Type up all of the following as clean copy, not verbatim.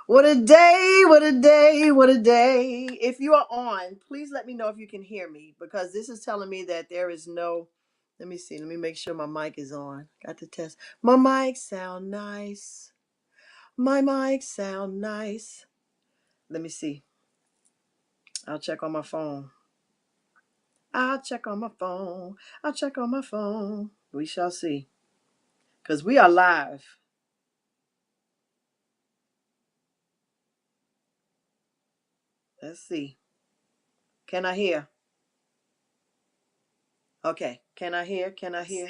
What a day, what a day, what a day. If you are on, please let me know if you can hear me because this is telling me that there is no. Let me see. Let me make sure my mic is on. Got to test. My mic sound nice. My mic sound nice. Let me see. I'll check on my phone. I'll check on my phone. I'll check on my phone. We shall see. Because we are live. Let's see. Can I hear? Okay. Can I hear? Can I hear?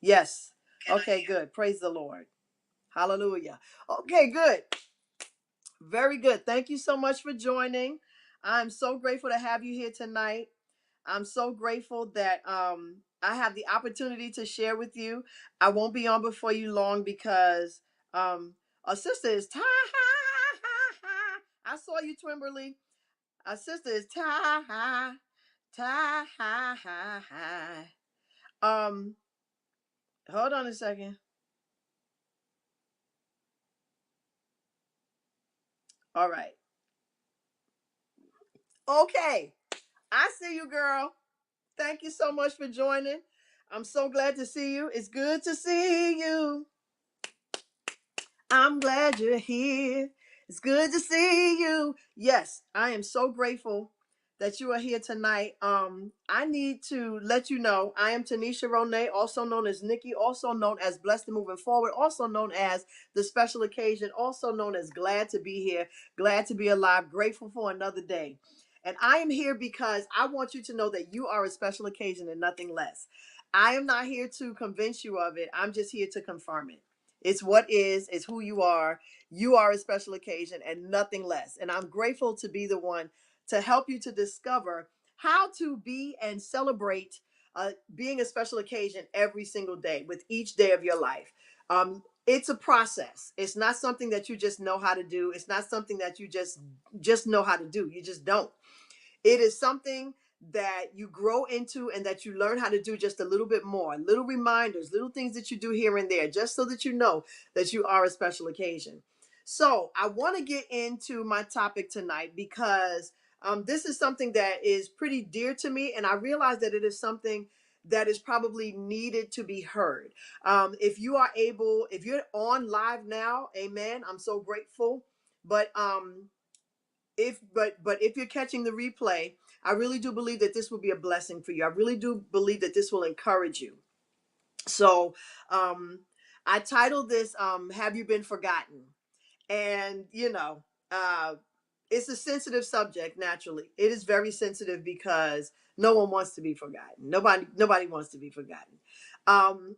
Yes. Okay, good. Praise the Lord. Hallelujah. Okay, good. Very good. Thank you so much for joining. I'm so grateful to have you here tonight. I'm so grateful that I have the opportunity to share with you. I won't be on before you long because our sister is I saw you, Twimberly. Our sister is Um, hold on a second. All right. Okay. I see you, girl. Thank you so much for joining. I'm so glad to see you. It's good to see you. I'm glad you're here. It's good to see you. Yes, I am so grateful that you are here tonight. I need to let you know I am Tanisha Ronay, also known as Nikki, also known as Blessed and Moving Forward, also known as The Special Occasion, also known as Glad to Be Here, Glad to Be Alive, Grateful for Another Day. And I am here because I want you to know that you are a special occasion and nothing less. I am not here to convince you of it. I'm just here to confirm it. It's what is, it's who you are. You are a special occasion and nothing less. And I'm grateful to be the one to help you to discover how to be and celebrate being a special occasion every single day with each day of your life. It's a process. It's not something that you just know how to do. It's not something that you just know how to do. You just don't. It is something that you grow into and that you learn how to do just a little bit more. Little reminders, little things that you do here and there, just so that you know that you are a special occasion. So, I want to get into my topic tonight because this is something that is pretty dear to me, and I realize that it is something that is probably needed to be heard. If you are able, if you're on live now, amen, I'm so grateful. But if you're catching the replay, I really do believe that this will be a blessing for you. I really do believe that this will encourage you. So um I titled this Have You Been Forgotten? And uh it's a sensitive subject. Naturally, it is very sensitive because no one wants to be forgotten. Nobody wants to be forgotten. um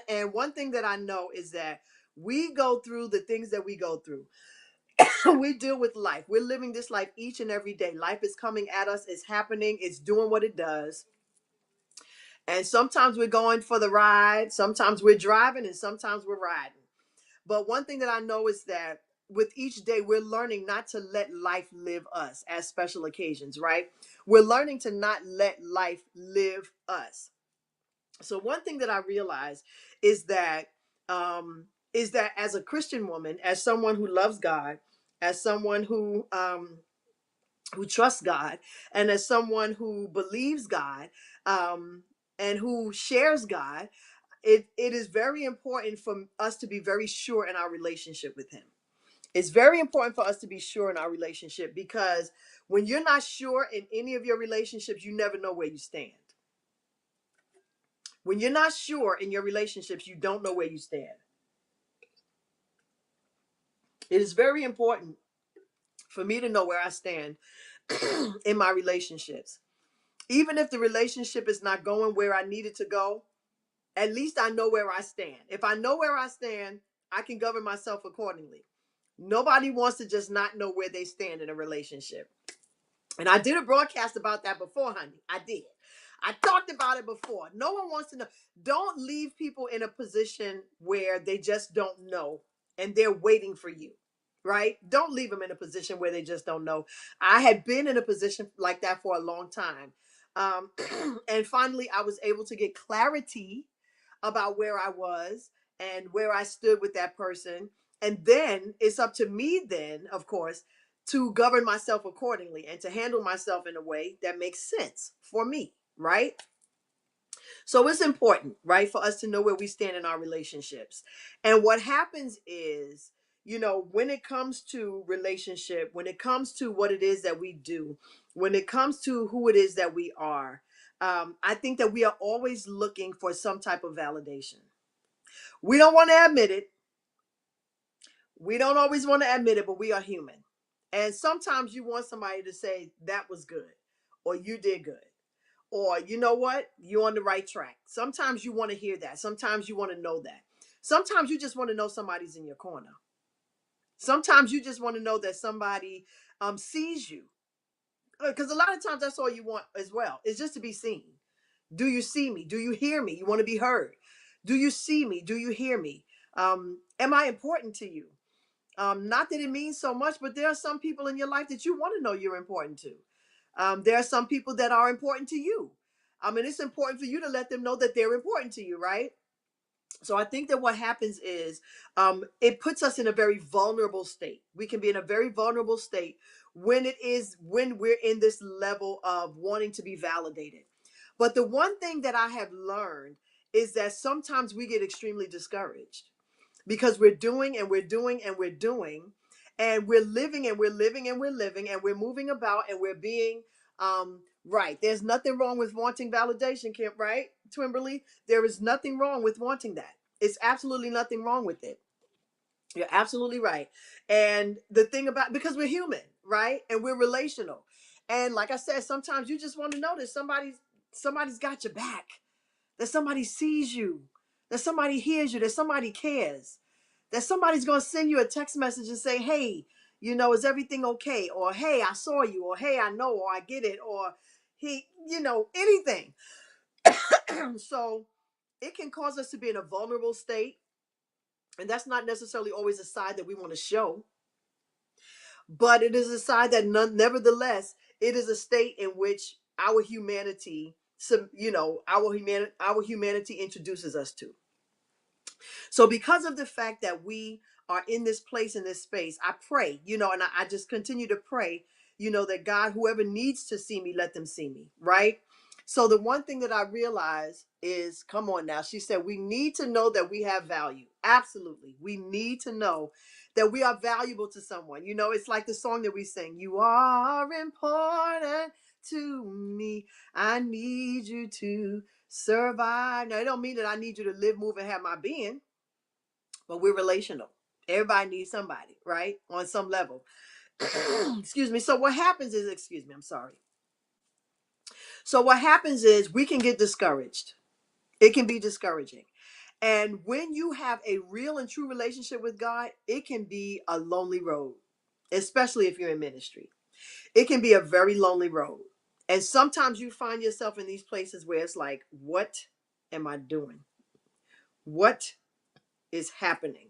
and one thing that I know is that we go through the things that we go through. We deal with life. We're living this life each and every day. Life is coming at us, it's happening, it's doing what it does. And sometimes we're going for the ride, sometimes we're driving, and sometimes we're riding. But one thing that I know is that with each day, we're learning not to let life live us as special occasions, right? We're learning to not let life live us. So one thing that I realize is that as a Christian woman, as someone who loves God, as someone who trusts God, and as someone who believes God, and who shares God, it is very important for us to be very sure in our relationship with Him. It's very important for us to be sure in our relationship because when you're not sure in any of your relationships, you never know where you stand. When you're not sure in your relationships, you don't know where you stand. It is very important for me to know where I stand in my relationships. Even if the relationship is not going where I need it to go, at least I know where I stand. If I know where I stand, I can govern myself accordingly. Nobody wants to just not know where they stand in a relationship. And I did a broadcast about that before, honey. I did. I talked about it before. No one wants to know. Don't leave people in a position where they just don't know and they're waiting for you, right? Don't leave them in a position where they just don't know. I had been in a position like that for a long time. Um, and finally, I was able to get clarity about where I was and where I stood with that person. And then it's up to me, then, of course, to govern myself accordingly and to handle myself in a way that makes sense for me, right? So it's important, right, for us to know where we stand in our relationships. And what happens is, when it comes to relationship, when it comes to what it is that we do, when it comes to who it is that we are, I think that we are always looking for some type of validation. We don't want to admit it. We don't always want to admit it, but we are human. And sometimes you want somebody to say, that was good, or you did good, or you know what, you're on the right track. Sometimes you want to hear that. Sometimes you want to know that. Sometimes you just want to know somebody's in your corner. Sometimes you just want to know that somebody sees you. Because a lot of times that's all you want as well, is just to be seen. Do you see me? Do you hear me? You want to be heard. Do you see me? Do you hear me? Am I important to you? Not that it means so much, but there are some people in your life that you want to know you're important to. There are some people that are important to you. I mean, it's important for you to let them know that they're important to you, right? So I think that what happens is it puts us in a very vulnerable state. We can be in a very vulnerable state when we're in this level of wanting to be validated. But the one thing that I have learned is that sometimes we get extremely discouraged because we're doing and we're doing and we're doing and we're living and we're living and we're living and we're moving about and we're being right. There's nothing wrong with wanting validation, Kim, right? Twimberly, there is nothing wrong with wanting that. It's absolutely nothing wrong with it. You're absolutely right. And the thing about, because we're human, right? And we're relational. And like I said, sometimes you just want to know that somebody's got your back, that somebody sees you, that somebody hears you, that somebody cares, that somebody's going to send you a text message and say, hey, is everything okay? Or, hey, I saw you, or, hey, I know, or I get it, or anything. So it can cause us to be in a vulnerable state. And that's not necessarily always a side that we want to show, but it is a side that nevertheless, it is a state in which our humanity, our humanity introduces us to. So, because of the fact that we are in this place, in this space, I pray, and I just continue to pray, that God, whoever needs to see me, let them see me, right? So, the one thing that I realize is, come on now, she said, we need to know that we have value. Absolutely. We need to know that we are valuable to someone. It's like the song that we sing, you are important to me. I need you to survive. Now, it don't mean that I need you to live, move, and have my being, but we're relational. Everybody needs somebody, right? On some level. Excuse me. So what happens is, excuse me, I'm sorry. So what happens is we can get discouraged. It can be discouraging. And when you have a real and true relationship with God, it can be a lonely road, especially if you're in ministry. It can be a very lonely road. And sometimes you find yourself in these places where it's like, what am I doing? What is happening?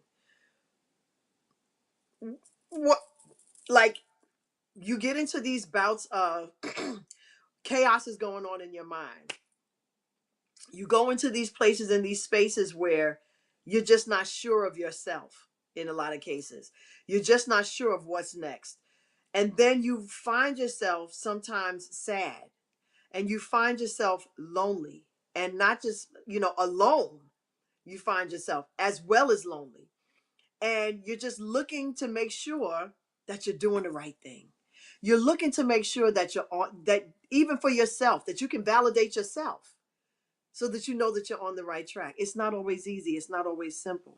What, like, you get into these bouts of chaos is going on in your mind. You go into these places and these spaces where you're just not sure of yourself in a lot of cases. You're just not sure of what's next. And then you find yourself sometimes sad and you find yourself lonely and not just, alone. You find yourself as well as lonely. And you're just looking to make sure that you're doing the right thing. You're looking to make sure that you're on, that even for yourself, that you can validate yourself so that you know that you're on the right track. It's not always easy, it's not always simple.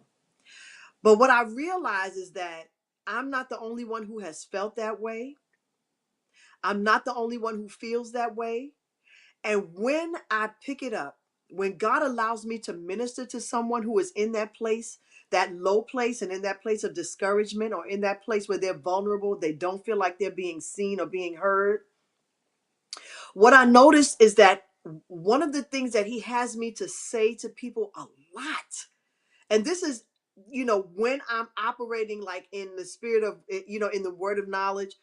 But what I realize is that I'm not the only one who has felt that way. I'm not the only one who feels that way. And when I pick it up, when God allows me to minister to someone who is in that place, that low place, and in that place of discouragement, or in that place where they're vulnerable, they don't feel like they're being seen or being heard, what I notice is that one of the things that He has me to say to people a lot, and this is, when I'm operating like in the spirit of, in the word of knowledge,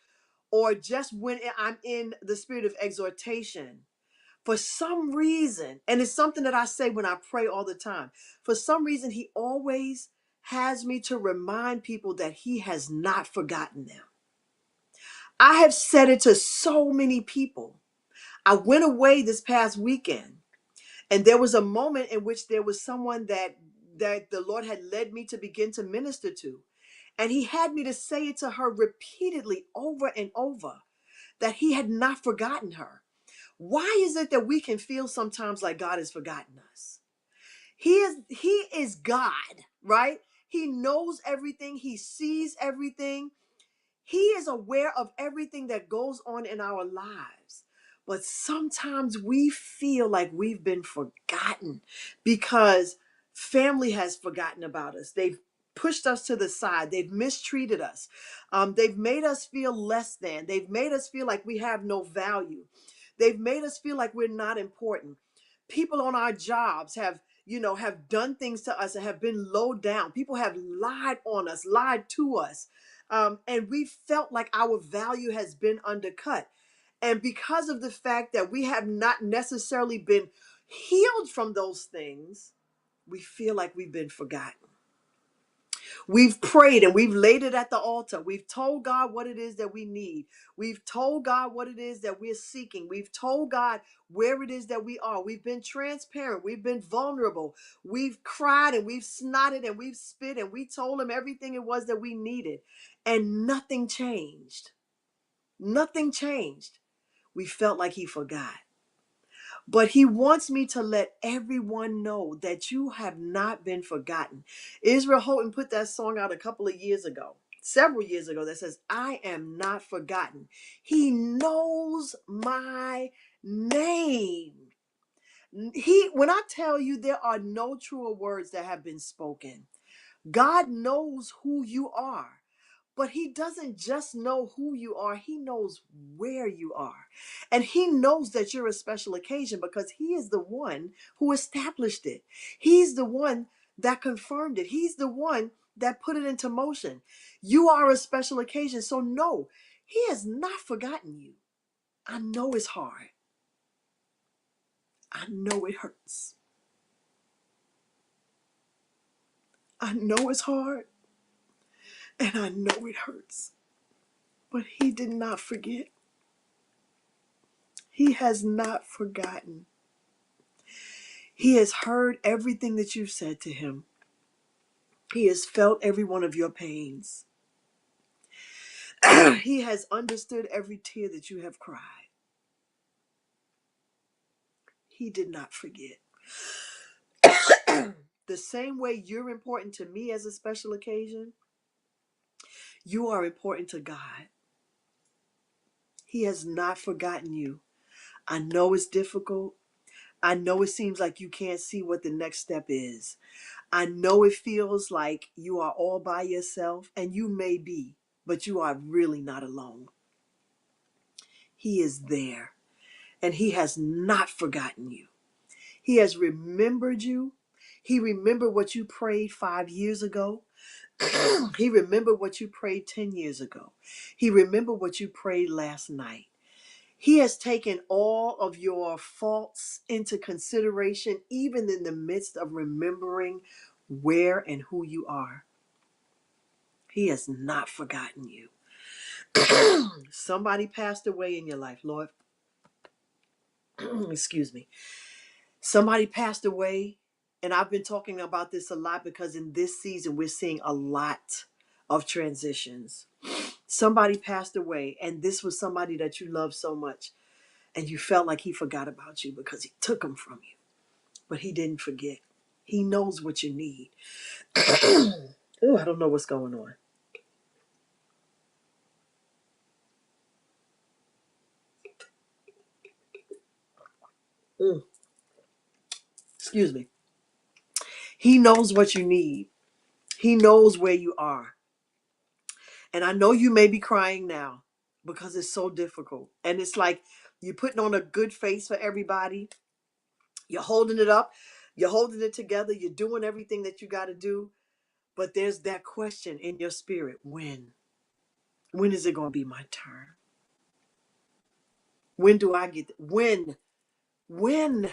or just when I'm in the spirit of exhortation, for some reason, and it's something that I say when I pray all the time, for some reason, He always has me to remind people that he has not forgotten them. I have said it to so many people. I went away this past weekend, and there was a moment in which there was someone that the Lord had led me to begin to minister to. And he had me to say it to her repeatedly over and over that he had not forgotten her. Why is it that we can feel sometimes like God has forgotten us? He is God, right? He knows everything, he sees everything. He is aware of everything that goes on in our lives. But sometimes we feel like we've been forgotten because family has forgotten about us. They've pushed us to the side. They've mistreated us. They've made us feel less than. They've made us feel like we have no value. They've made us feel like we're not important. People on our jobs have done things to us and have been low down. People have lied on us, lied to us, and we felt like our value has been undercut. And because of the fact that we have not necessarily been healed from those things, we feel like we've been forgotten. We've prayed and we've laid it at the altar. We've told God what it is that we need. We've told God what it is that we're seeking. We've told God where it is that we are. We've been transparent. We've been vulnerable. We've cried and we've snotted and we've spit and we told him everything it was that we needed. And nothing changed. Nothing changed. We felt like he forgot. But he wants me to let everyone know that you have not been forgotten. Israel Houghton put that song out a couple of years ago, several years ago, that says, I am not forgotten. He knows my name. When I tell you there are no truer words that have been spoken, God knows who you are. But he doesn't just know who you are, he knows where you are. And he knows that you're a special occasion because he is the one who established it. He's the one that confirmed it. He's the one that put it into motion. You are a special occasion. So, no, he has not forgotten you. I know it's hard. I know it hurts. I know it's hard. And I know it hurts. But he did not forget. He has not forgotten. He has heard everything that you've said to him. He has felt every one of your pains. He has understood every tear that you have cried. He did not forget. The same way you're important to me as a special occasion, you are important to God. He has not forgotten you. I know it's difficult. I know it seems like you can't see what the next step is. I know it feels like you are all by yourself, and you may be, but you are really not alone. He is there, and he has not forgotten you. He has remembered you. He remembered what you prayed 5 years ago. He remembered what you prayed 10 years ago. He remembered what you prayed last night. He has taken all of your faults into consideration, even in the midst of remembering where and who you are. He has not forgotten you. Somebody passed away in your life, Lord. Excuse me. Somebody passed away, and I've been talking about this a lot because in this season we're seeing a lot of transitions. Somebody passed away, and this was somebody that you love so much, and you felt like he forgot about you because he took them from you. But he didn't forget. He knows what you need. Oh, I don't know what's going on. Mm, excuse me. He knows what you need. He knows where you are. And I know you may be crying now because it's so difficult. And it's like you're putting on a good face for everybody. You're holding it up. You're holding it together. You're doing everything that you got to do. But there's that question in your spirit. When? When is it going to be my turn? When do I get? When? When?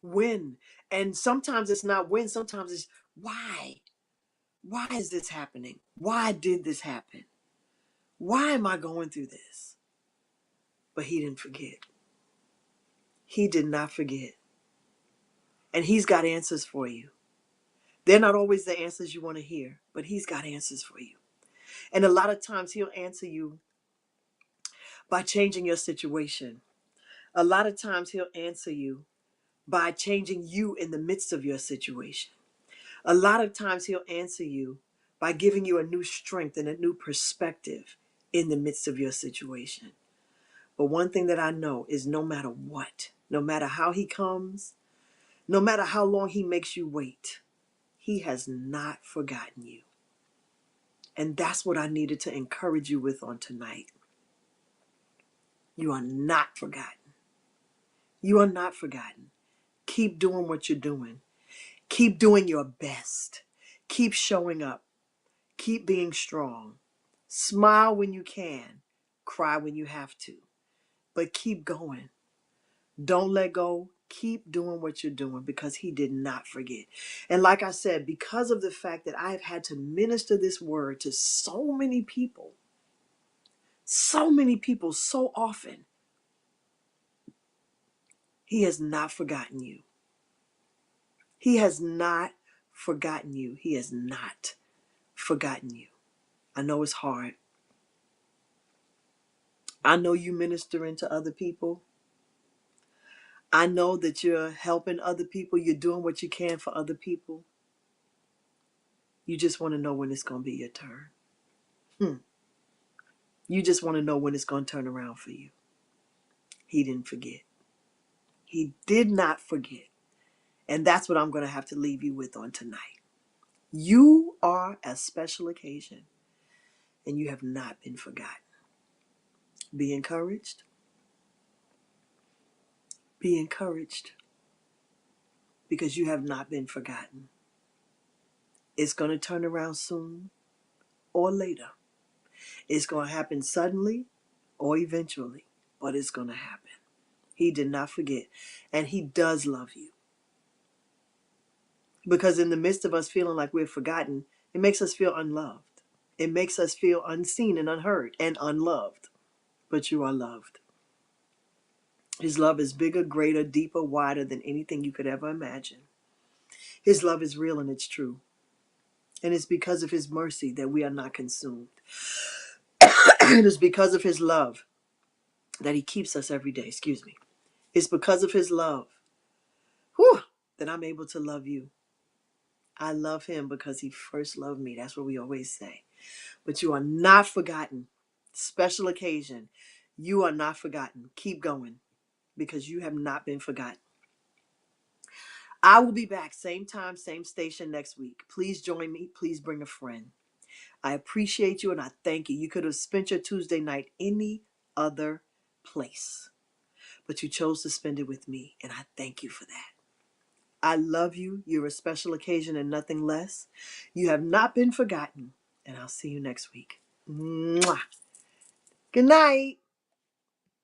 When? And sometimes it's not when. Sometimes it's Why? Why is this happening? Why did this happen? Why am I going through this? But he didn't forget. He did not forget. And he's got answers for you. They're not always the answers you want to hear, but he's got answers for you. And a lot of times he'll answer you by changing your situation. A lot of times he'll answer you by changing you in the midst of your situation. A lot of times he'll answer you by giving you a new strength and a new perspective in the midst of your situation. But one thing that I know is no matter what, no matter how he comes, no matter how long he makes you wait, he has not forgotten you. And that's what I needed to encourage you with on tonight. You are not forgotten. You are not forgotten. Keep doing what you're doing. Keep doing your best. Keep showing up. Keep being strong. Smile when you can. Cry when you have to. But keep going. Don't let go. Keep doing what you're doing because he did not forget. And like I said, because of the fact that I have had to minister this word to so many people so often, he has not forgotten you. He has not forgotten you. He has not forgotten you. I know it's hard. I know you ministering to other people. I know that you're helping other people. You're doing what you can for other people. You just want to know when it's going to be your turn. You just want to know when it's going to turn around for you. He didn't forget. He did not forget. And that's what I'm going to have to leave you with on tonight. You are a special occasion and you have not been forgotten. Be encouraged. Be encouraged because you have not been forgotten. It's going to turn around soon or later. It's going to happen suddenly or eventually, but it's going to happen. He did not forget, and he does love you. Because in the midst of us feeling like we're forgotten, it makes us feel unloved. It makes us feel unseen and unheard and unloved. But you are loved. His love is bigger, greater, deeper, wider than anything you could ever imagine. His love is real and it's true. And it's because of his mercy that we are not consumed. It is because of his love that he keeps us every day. Excuse me. It's because of his love that I'm able to love you. I love him because he first loved me. That's what we always say. But you are not forgotten. Special occasion. You are not forgotten. Keep going because you have not been forgotten. I will be back same time, same station next week. Please join me. Please bring a friend. I appreciate you and I thank you. You could have spent your Tuesday night any other place, but you chose to spend it with me, and I thank you for that. I love you. You're a special occasion and nothing less. You have not been forgotten, and I'll see you next week. Mwah. Good night.